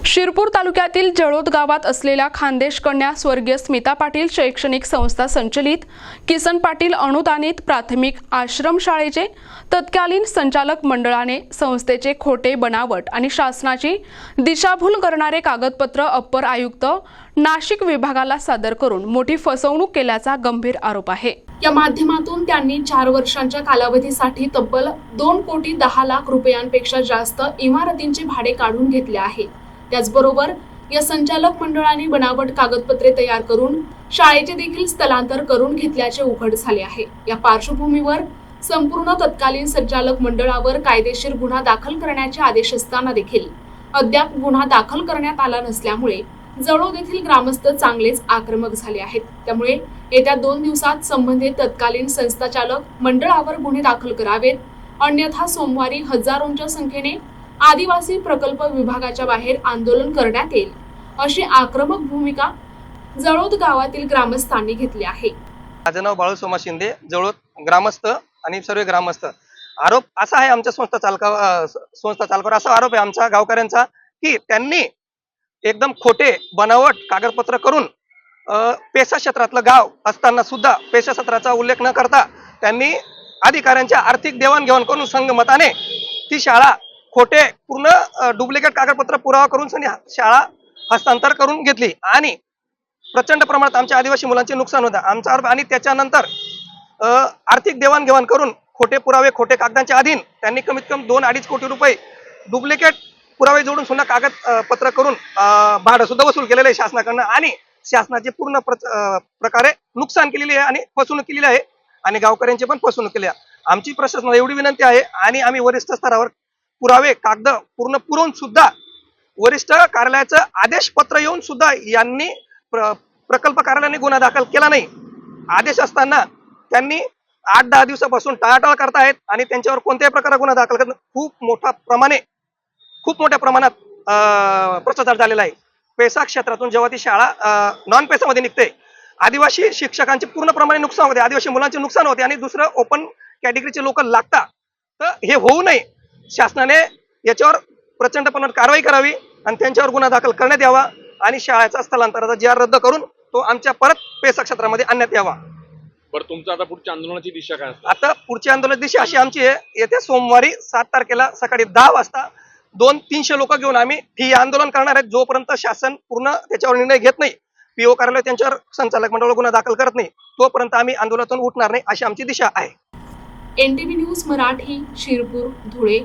शिरपूर तालुक्यातील जळोद गावात असलेल्या खानदेश कन्या स्वर्गीय स्मिता पाटील शैक्षणिक संस्था संचलित किसन पाटील अनुदानित प्राथमिक आश्रमशाळेचे तत्कालीन संचालक मंडळाने संस्थेचे खोटे बनावट आणि शासनाची दिशाभूल करणारे कागदपत्र अप्पर आयुक्त नाशिक विभागाला सादर करून मोठी फसवणूक केल्याचा गंभीर आरोप आहे। या माध्यमातून त्यांनी 4 वर्षांच्या कालावधीसाठी तब्बल 2,10,00,000 रुपयांपेक्षा जास्त इमारतींचे भाडे काढून घेतले आहे। त्याचबरोबर या संचालक मंडळाने बनावट कागदपत्रे तयार करून शाळेचे देखील स्थलांतर करून घेतल्याचे उघड झाले आहे। या पार्श्वभूमीवर संपूर्ण तत्कालीन संचालक मंडळावर कायदेशीर गुन्हा दाखल करण्याचे आदेश असताना देखील अद्याप गुन्हा दाखल करण्यात आला नसल्यामुळे जळोद येथील ग्रामस्थ चांगलेच आक्रमक झाले आहेत। त्यामुळे येत्या 2 दिवसात संबंधित तत्कालीन संस्थाचालक मंडळावर गुन्हे दाखल करावेत, अन्यथा सोमवारी हजारोंच्या संख्येने आदिवासी प्रकल्प विभागाच्या बाहेर आंदोलन करण्यात येईल, अशी आक्रमक भूमिका जळोद गावातील ग्रामस्थांनी घेतली आहे। माझं नाव बाळू सोमा शिंदे, जळोद ग्रामस्थ आणि सर्व ग्रामस्थ। आरोप असा आहे आमच्या संस्था चालकावर असा आरोप आहे आमच्या गावकऱ्यांचा की त्यांनी एकदम खोटे बनावट कागदपत्र करून पेशा क्षेत्रातलं गाव असताना सुद्धा पेशा क्षेत्राचा उल्लेख न करता त्यांनी अधिकाऱ्यांच्या आर्थिक देवाणघेवाण करून संगमताने ती शाळा खोटे पूर्ण डुप्लिकेट कागदपत्र पुरावा करून शाळा हस्तांतर करून घेतली आणि प्रचंड प्रमाणात आमच्या आदिवासी मुलांचे नुकसान होतं आमचा आरोप। आणि त्याच्यानंतर आर्थिक देवाणघेवाण करून खोटे पुरावे खोटे कागदांच्या अधीन त्यांनी कमीत कमी 2-2.5 कोटी रुपये डुप्लिकेट पुरावे जोडून सुद्धा कागदपत्र करून भाडं सुद्धा वसूल केलेलं आहे शासनाकडनं आणि शासनाचे पूर्ण प्रकारे नुकसान केलेले आहे आणि फसवणूक केलेली आहे आणि गावकऱ्यांची पण फसवणूक केली आहे। आमची प्रशासनाला एवढी विनंती आहे आणि आम्ही वरिष्ठ स्तरावर पुरावे कागद पूर्ण पुरवून सुद्धा वरिष्ठ कार्यालयाचं आदेश पत्र येऊन सुद्धा यांनी प्रकल्प कार्यालयाने गुन्हा दाखल केला नाही। आदेश असताना त्यांनी 8-10 दिवसापासून टाळाटाळ करतायत आणि त्यांच्यावर कोणत्याही प्रकारे गुन्हा दाखल करणं खूप मोठ्या प्रमाणात भ्रष्टाचार झालेला आहे। पेसा क्षेत्रातून जेव्हा ती शाळा नॉन पेसामध्ये निघते आदिवासी शिक्षकांचे पूर्णप्रमाणे नुकसान होते, आदिवासी मुलांचे नुकसान होते आणि दुसरं ओपन कॅटेगरीचे लोक लागतात। तर हे होऊ नये, शासनाने याच्यावर प्रचंड प्रमाणात कारवाई करावी आणि त्यांच्यावर गुन्हा दाखल करण्यात यावा आणि शाळेचा स्थलांतराचा जी रद्द करून तो आमच्या परत पेसा क्षेत्रामध्ये आणण्यात यावा। बरं, तुमचं आता पुढच्या आंदोलनाची दिशा काय असते? आता पुढची आंदोलनाची दिशा अशी आमची आहे, येत्या सोमवारी 7 तारखेला सकाळी 10 वाजता 200-300 लोक घेऊन आम्ही ठिय्या आंदोलन करणार आहेत। जोपर्यंत शासन पूर्ण त्याच्यावर निर्णय घेत नाही, पीओ कार्यालय त्यांच्यावर संचालक मंडळावर गुन्हा दाखल करत नाही, तोपर्यंत आम्ही आंदोलनातून उठणार नाही अशी आमची दिशा आहे। NTV news Marathi, Shirpur, Dhule.